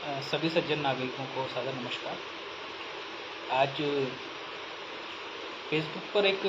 सभी सज्जन नागरिकों को सादर नमस्कार। आज फेसबुक पर एक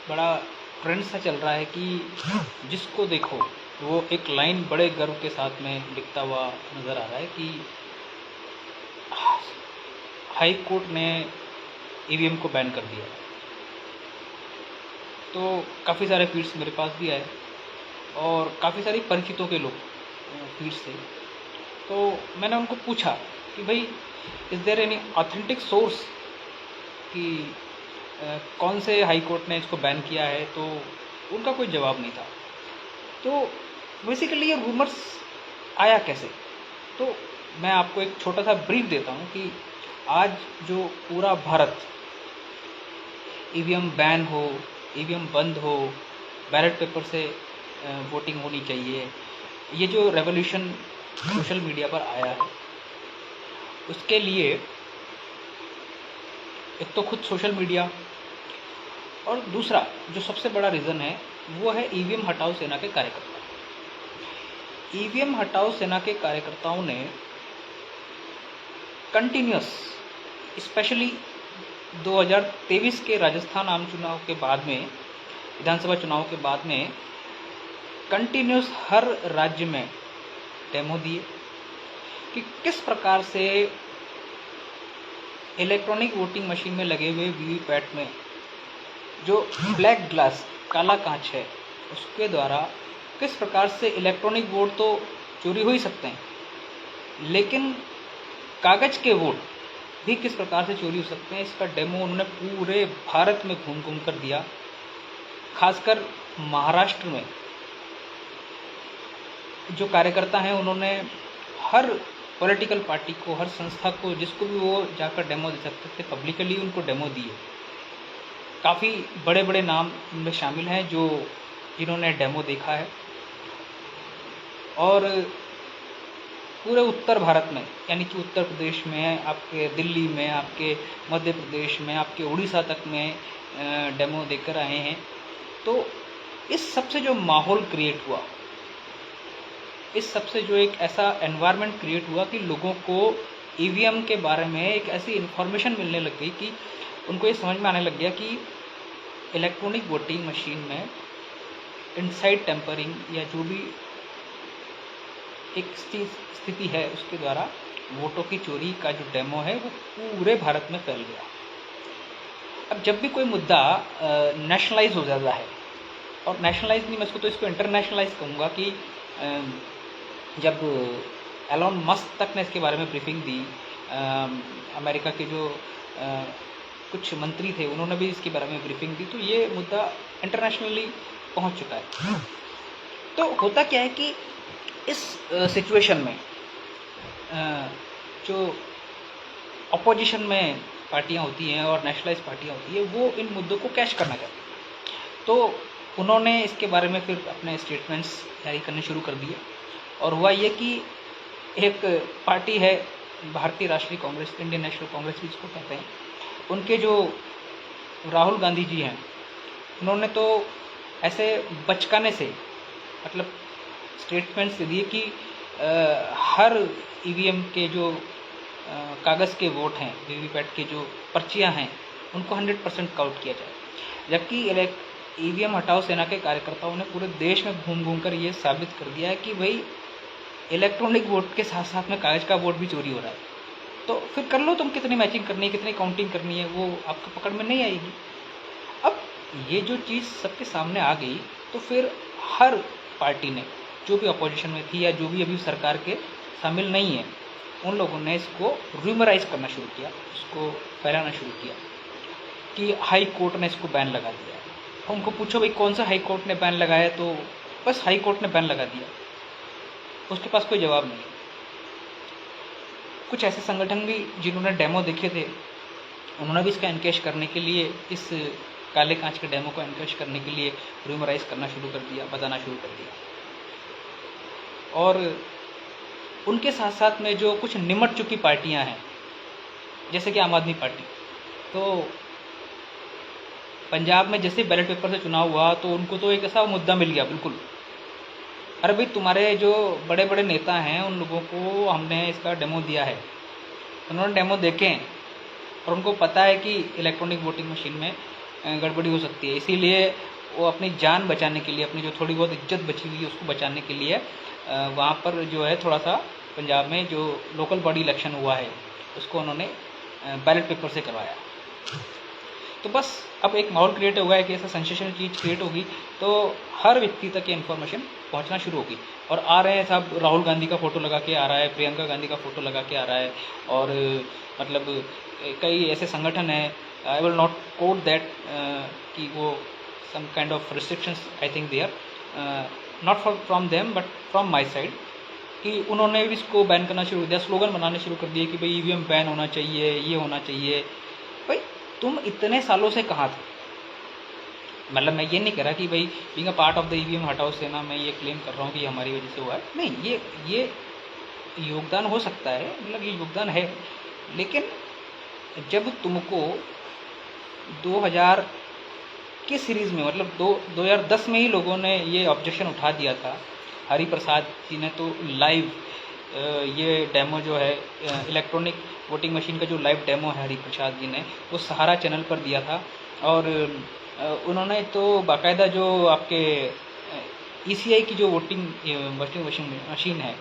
बड़ा ट्रेंड सा चल रहा है कि जिसको देखो वो एक लाइन बड़े गर्व के साथ में लिखता हुआ नज़र आ रहा है कि हाई कोर्ट ने ईवीएम को बैन कर दिया। तो काफ़ी सारे फीड्स मेरे पास भी आए और काफ़ी सारी परिचितों के लोग फीड्स थे। तो मैंने उनको पूछा कि भाई is there any authentic source कि कौन से हाई कोर्ट ने इसको बैन किया है, तो उनका कोई जवाब नहीं था। तो बेसिकली ये रूमर्स आया कैसे, तो मैं आपको एक छोटा सा ब्रीफ देता हूँ कि आज जो पूरा भारत ईवीएम बैन हो, ईवीएम बंद हो, बैलेट पेपर से वोटिंग होनी चाहिए, ये जो रेवोल्यूशन सोशल मीडिया पर आया है, उसके लिए एक तो खुद सोशल मीडिया और दूसरा जो सबसे बड़ा रीज़न है वो है ईवीएम हटाओ सेना के कार्यकर्ता। ईवीएम हटाओ सेना के कार्यकर्ताओं ने कंटिन्यूस, स्पेशली 2023 के राजस्थान आम चुनाव के बाद में, विधानसभा चुनाव के बाद में कंटिन्यूस हर राज्य में डेमो दिए कि किस प्रकार से इलेक्ट्रॉनिक वोटिंग मशीन में लगे हुए वीवीपैट में जो ब्लैक ग्लास, काला कांच है, उसके द्वारा किस प्रकार से इलेक्ट्रॉनिक वोट तो चोरी हो ही सकते हैं, लेकिन कागज़ के वोट भी किस प्रकार से चोरी हो सकते हैं, इसका डेमो उन्होंने पूरे भारत में घूम घूम कर दिया। खासकर महाराष्ट्र में जो कार्यकर्ता हैं उन्होंने हर पॉलिटिकल पार्टी को, हर संस्था को, जिसको भी वो जाकर डेमो दे सकते थे, पब्लिकली उनको डेमो दिए। काफ़ी बड़े बड़े नाम इनमें शामिल हैं जिन्होंने डेमो देखा है। और पूरे उत्तर भारत में, यानी कि उत्तर प्रदेश में, आपके दिल्ली में, आपके मध्य प्रदेश में, आपके उड़ीसा तक में डेमो देकर आए हैं। तो इस सबसे जो माहौल क्रिएट हुआ, इस सबसे जो एक ऐसा एनवायरनमेंट क्रिएट हुआ कि लोगों को ईवीएम के बारे में एक ऐसी इन्फॉर्मेशन मिलने लग गई कि उनको ये समझ में आने लग गया कि इलेक्ट्रॉनिक वोटिंग मशीन में इनसाइड टेम्परिंग या जो भी एक स्थिति है, उसके द्वारा वोटों की चोरी का जो डेमो है वो पूरे भारत में फैल गया। अब जब भी कोई मुद्दा नेशनलाइज हो जाता है, और नेशनलाइज नहीं, मैं इसको इंटरनेशनलाइज कहूँगा कि जब एलोन मस्क तक ने इसके बारे में ब्रीफिंग दी, अमेरिका के जो कुछ मंत्री थे उन्होंने भी इसके बारे में ब्रीफिंग दी, तो ये मुद्दा इंटरनेशनली पहुंच चुका है। तो होता क्या है कि इस सिचुएशन में जो अपोजिशन में पार्टियां होती हैं और नेशनलाइज पार्टियां होती है, वो इन मुद्दों को कैश करना चाहती हैं। तो उन्होंने इसके बारे में फिर अपने स्टेटमेंट्स जारी करने शुरू कर दिए। और हुआ ये कि एक पार्टी है, भारतीय राष्ट्रीय कांग्रेस, इंडियन नेशनल कांग्रेस भी इसको कहते हैं, उनके जो राहुल गांधी जी हैं, उन्होंने तो ऐसे बचकाने से, मतलब स्टेटमेंट्स दिए कि हर ईवीएम के जो कागज़ के वोट हैं, वीवीपैट के जो पर्चियां हैं, उनको 100% काउंट किया जाए। जबकि ईवीएम हटाओ सेना के कार्यकर्ताओं ने पूरे देश में घूम घूम कर ये साबित कर दिया है कि भाई इलेक्ट्रॉनिक वोट के साथ साथ में कागज़ का वोट भी चोरी हो रहा है। तो फिर कर लो तुम, कितनी मैचिंग करनी है, कितनी काउंटिंग करनी है, वो आपको पकड़ में नहीं आएगी। अब ये जो चीज़ सबके सामने आ गई, तो फिर हर पार्टी ने, जो भी अपोजिशन में थी या जो भी अभी सरकार के शामिल नहीं है, उन लोगों ने इसको रूमराइज करना शुरू किया, इसको फैलाना शुरू किया कि हाई कोर्ट ने इसको बैन लगा दिया। उनको पूछो भाई कौन सा हाई कोर्ट ने बैन लगाया, तो बस हाई कोर्ट ने बैन लगा दिया, उसके पास कोई जवाब नहीं। कुछ ऐसे संगठन भी जिन्होंने डेमो देखे थे, उन्होंने भी इसका एनकेश करने के लिए, इस काले कांच के डेमो को एनकेश करने के लिए रूमराइज करना शुरू कर दिया, बताना शुरू कर दिया। और उनके साथ साथ में जो कुछ निमट चुकी पार्टियां हैं, जैसे कि आम आदमी पार्टी, तो पंजाब में जैसे बैलेट पेपर से चुनाव हुआ तो उनको तो एक ऐसा मुद्दा मिल गया बिल्कुल अरे भाई, तुम्हारे जो बड़े बड़े नेता हैं उन लोगों को हमने इसका डेमो दिया है, उन्होंने डेमो देखे हैं और उनको पता है कि इलेक्ट्रॉनिक वोटिंग मशीन में गड़बड़ी हो सकती है, इसीलिए वो अपनी जान बचाने के लिए, अपनी जो थोड़ी बहुत इज्जत बची हुई है उसको बचाने के लिए वहाँ पर जो है थोड़ा सा पंजाब में जो लोकल बॉडी इलेक्शन हुआ है उसको उन्होंने बैलेट पेपर से करवाया। तो बस अब एक माहौल क्रिएट हुआ है कि ऐसा सेंसेशनल चीज़ क्रिएट होगी तो हर व्यक्ति तक ये इन्फॉर्मेशन पहुंचना शुरू होगी। और आ रहे हैं साहब, राहुल गांधी का फ़ोटो लगा के आ रहा है, प्रियंका गांधी का फ़ोटो लगा के आ रहा है, और मतलब कई ऐसे संगठन हैं, I will not quote that, कि वो some kind of restrictions I think there, not from them but from my side, कि उन्होंने भी इसको बैन करना शुरू कर दिया, स्लोगन बनाने शुरू कर दिए कि भाई ईवीएम बैन होना चाहिए, ये होना चाहिए। भाई तुम इतने सालों से कहाँ थे? मतलब मैं ये नहीं कह रहा कि भाई being a part of the EVM हटाओ सेना मैं ये क्लेम कर रहा हूँ कि हमारी वजह से हुआ है, नहीं, ये योगदान हो सकता है, मतलब ये योगदान है, लेकिन जब तुमको 2000 की सीरीज़ में, मतलब 2010 में ही लोगों ने ये ऑब्जेक्शन उठा दिया था, हरि प्रसाद जी ने तो लाइव ये डेमो जो है इलेक्ट्रॉनिक वोटिंग मशीन का जो लाइव डेमो है हरि प्रसाद जी ने वो सहारा चैनल पर दिया था। और उन्होंने तो बाकायदा जो आपके ईसीआई की जो वोटिंग मशीन है,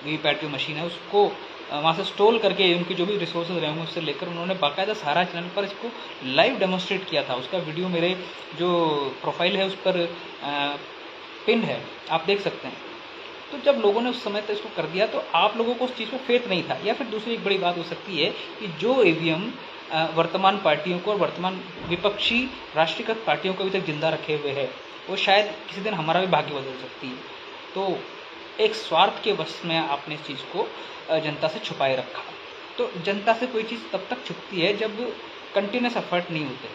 वीवीपैट जो मशीन है, उसको वहाँ से स्टॉल करके उनके जो भी रिसोर्सेज रहे होंगे उससे लेकर उन्होंने बाकायदा सहारा चैनल पर इसको लाइव डेमोन्स्ट्रेट किया था। उसका वीडियो मेरे जो प्रोफाइल है उस पर पिन है, आप देख सकते हैं। तो जब लोगों ने उस समय तक इसको कर दिया तो आप लोगों को उस चीज़ में फेथ नहीं था। या फिर दूसरी एक बड़ी बात हो सकती है कि जो ईवीएम वर्तमान पार्टियों को और वर्तमान विपक्षी राष्ट्रीयकृत पार्टियों को अभी तक जिंदा रखे हुए है, वो शायद किसी दिन हमारा भी भाग्य बदल सकती है। तो एक स्वार्थ के वश में आपने इस चीज़ को जनता से छुपाए रखा। तो जनता से कोई चीज़ तब तक छुपती है जब कंटिन्यूस एफर्ट नहीं होते।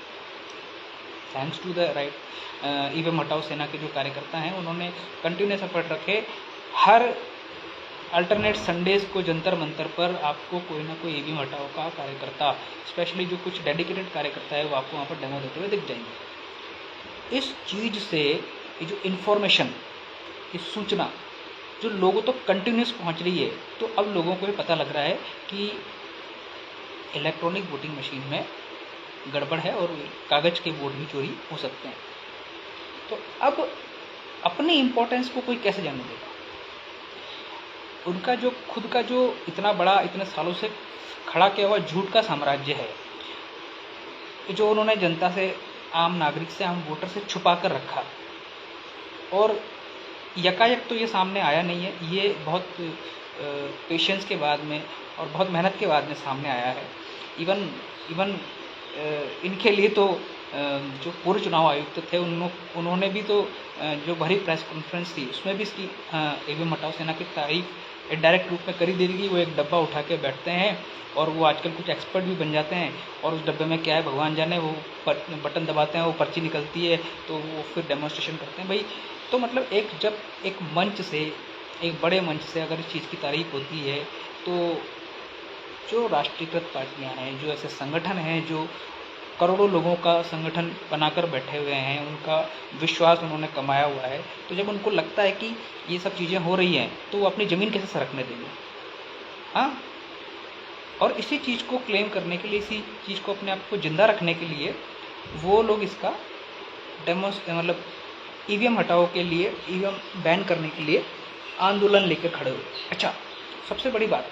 Thanks to the right EVM हटाओ सेना के जो कार्यकर्ता हैं उन्होंने कंटिन्यूस एफर्ट रखे। हर अल्टरनेट संडेज़ को जंतर मंतर पर आपको कोई ना कोई ईवीएम हटाओ का कार्यकर्ता, स्पेशली जो कुछ डेडिकेटेड कार्यकर्ता है वो आपको वहाँ पर डेमो देते हुए दिख जाएंगे। इस चीज़ से ये जो इन्फॉर्मेशन, ये सूचना जो लोगों तक कंटिन्यूस पहुँच रही है, तो अब लोगों को ये पता लग रहा है कि इलेक्ट्रॉनिक वोटिंग मशीन में गड़बड़ है और कागज़ के वोट भी चोरी हो सकते हैं। तो अब अपनी इम्पोर्टेंस को कोई कैसे जानने देगा? उनका जो खुद का जो इतना बड़ा, इतने सालों से खड़ा किया हुआ झूठ का साम्राज्य है, जो उन्होंने जनता से, आम नागरिक से, आम वोटर से छुपा कर रखा, और यकायक तो ये सामने आया नहीं है, ये बहुत पेशेंस के बाद में और बहुत मेहनत के बाद में सामने आया है। इवन इनके लिए तो जो पूर्व चुनाव आयुक्त थे उन्होंने भी तो जो भरी प्रेस कॉन्फ्रेंस थी उसमें भी इसकी ईवीएम हटाओ सेना की तारीफ डायरेक्ट रूप में करी दे रही। वो एक डब्बा उठा के बैठते हैं और वो आजकल कुछ एक्सपर्ट भी बन जाते हैं, और उस डब्बे में क्या है भगवान जाने, वो बटन दबाते हैं, वो पर्ची निकलती है, तो वो फिर डेमोन्स्ट्रेशन करते हैं भाई। तो मतलब जब एक मंच से, एक बड़े मंच से अगर इस चीज़ की तारीफ होती है, तो जो राष्ट्रीयकृत पार्टियां हैं, जो ऐसे संगठन हैं जो करोड़ों लोगों का संगठन बनाकर बैठे हुए हैं, उनका विश्वास उन्होंने कमाया हुआ है, तो जब उनको लगता है कि ये सब चीज़ें हो रही हैं तो वो अपनी ज़मीन कैसे सरकने देंगे? हाँ, और इसी चीज़ को क्लेम करने के लिए, इसी चीज़ को अपने आप को जिंदा रखने के लिए वो लोग इसका मतलब ईवीएम हटाओ के लिए, ईवीएम बैन करने के लिए आंदोलन लेकर खड़े हुए। अच्छा, सबसे बड़ी बात,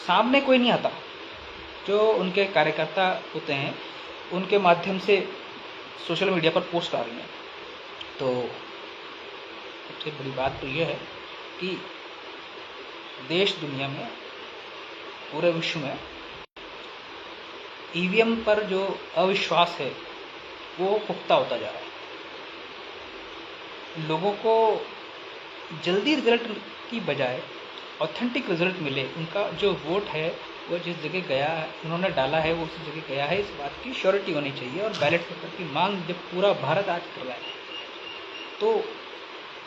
सामने कोई नहीं आता। जो उनके कार्यकर्ता होते हैं उनके माध्यम से सोशल मीडिया पर पोस्ट आ रही हैं। तो सबसे बड़ी बात तो यह है कि देश दुनिया में, पूरे विश्व में ईवीएम पर जो अविश्वास है वो पुख्ता होता जा रहा है। लोगों को जल्दी रिजल्ट की बजाय ऑथेंटिक रिजल्ट मिले, उनका जो वोट है वो जिस जगह गया है, उन्होंने डाला है वो उस जगह गया है, इस बात की श्योरिटी होनी चाहिए। और बैलेट पेपर की मांग जब पूरा भारत आज कर रहा है तो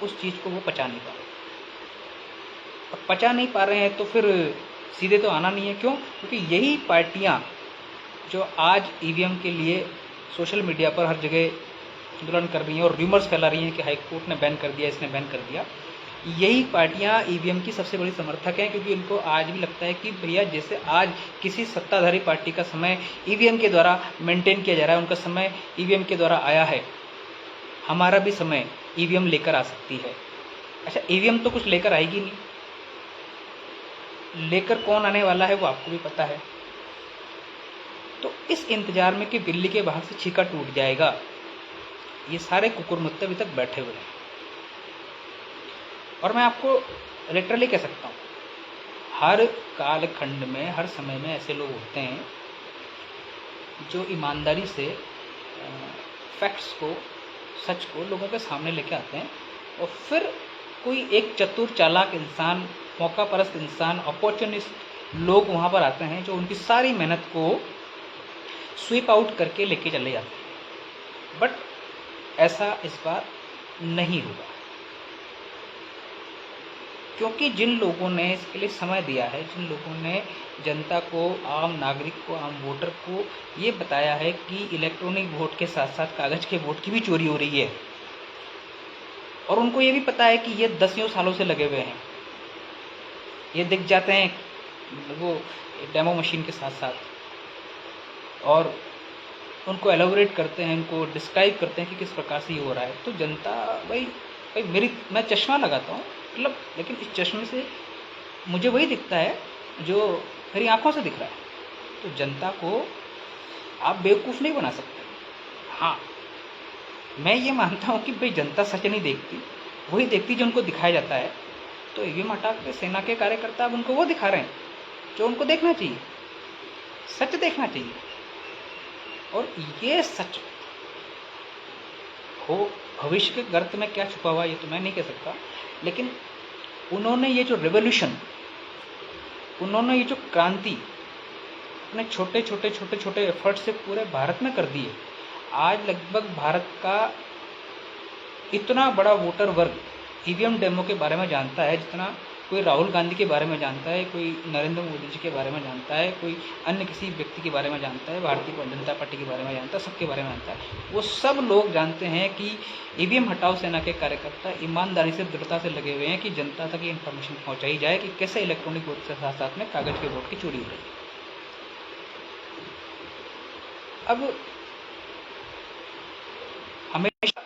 उस चीज़ को वो पचा नहीं पा रहे। अब पचा नहीं पा रहे हैं तो फिर सीधे तो आना नहीं है। क्यों? क्योंकि यही पार्टियां जो आज ईवीएम के लिए सोशल मीडिया पर हर जगह आंदोलन कर रही हैं और र्यूमर्स फैला रही हैं कि हाई कोर्ट ने बैन कर दिया, इसने बैन कर दिया, यही पार्टियां ईवीएम की सबसे बड़ी समर्थक हैं, क्योंकि उनको आज भी लगता है कि भैया जैसे आज किसी सत्ताधारी पार्टी का समय ईवीएम के द्वारा मेंटेन किया जा रहा है, उनका समय ईवीएम के द्वारा आया है, हमारा भी समय ईवीएम लेकर आ सकती है। अच्छा, ईवीएम तो कुछ लेकर आएगी नहीं, लेकर कौन आने वाला है वो आपको भी पता है। तो इस इंतजार में कि दिल्ली के बाहर से छीका टूट जाएगा, ये सारे कुकुरमुत्ते अभी तक बैठे हुए हैं। और मैं आपको लिटरली कह सकता हूँ, हर कालखंड में, हर समय में ऐसे लोग होते हैं जो ईमानदारी से फैक्ट्स को, सच को लोगों के सामने लेके आते हैं, और फिर कोई एक चतुर चालाक इंसान, मौका परस्त इंसान, अपॉर्चुनिस्ट लोग वहाँ पर आते हैं जो उनकी सारी मेहनत को स्वीप आउट करके लेके चले जाते हैं। बट ऐसा इस बार नहीं होगा, क्योंकि जिन लोगों ने इसके लिए समय दिया है, जिन लोगों ने जनता को, आम नागरिक को, आम वोटर को ये बताया है कि इलेक्ट्रॉनिक वोट के साथ साथ कागज़ के वोट की भी चोरी हो रही है, और उनको ये भी पता है कि ये 10 सालों से लगे हुए हैं, ये दिख जाते हैं वो डेमो मशीन के साथ साथ, और उनको एलोबरेट करते हैं, उनको डिस्क्राइब करते हैं कि किस प्रकार से ये हो रहा है। तो जनता, भाई मैं चश्मा लगाता हूँ, मतलब, लेकिन इस चश्मे से मुझे वही दिखता है जो मेरी आंखों से दिख रहा है। तो जनता को आप बेवकूफ़ नहीं बना सकते। हाँ, मैं ये मानता हूँ कि भाई जनता सच नहीं देखती, वही देखती जो उनको दिखाया जाता है। तो ईवीएम हटा के सेना के कार्यकर्ता अब उनको वो दिखा रहे हैं जो उनको देखना चाहिए, सच देखना चाहिए। और ये सच हो, भविष्य के गर्त में क्या छुपा हुआ ये तो मैं नहीं कह सकता, लेकिन उन्होंने ये जो रेवोल्यूशन, उन्होंने ये जो क्रांति अपने छोटे छोटे एफर्ट से पूरे भारत में कर दी है। आज लगभग भारत का इतना बड़ा वोटर वर्ग ईवीएम डेमो के बारे में जानता है जितना कोई राहुल गांधी के बारे में जानता है, कोई नरेंद्र मोदी जी के बारे में जानता है, कोई अन्य किसी व्यक्ति के बारे में जानता है, भारतीय जनता पार्टी के बारे में जानता है, सबके बारे में जानता है। वो सब लोग जानते हैं कि ईवीएम हटाओ सेना के कार्यकर्ता ईमानदारी से, दृढ़ता से लगे हुए हैं कि जनता तक ये इन्फॉर्मेशन पहुँचाई जाए कि कैसे इलेक्ट्रॉनिक वोट के साथ साथ में कागज़ के वोट की चोरी हो रही है। अब हमेशा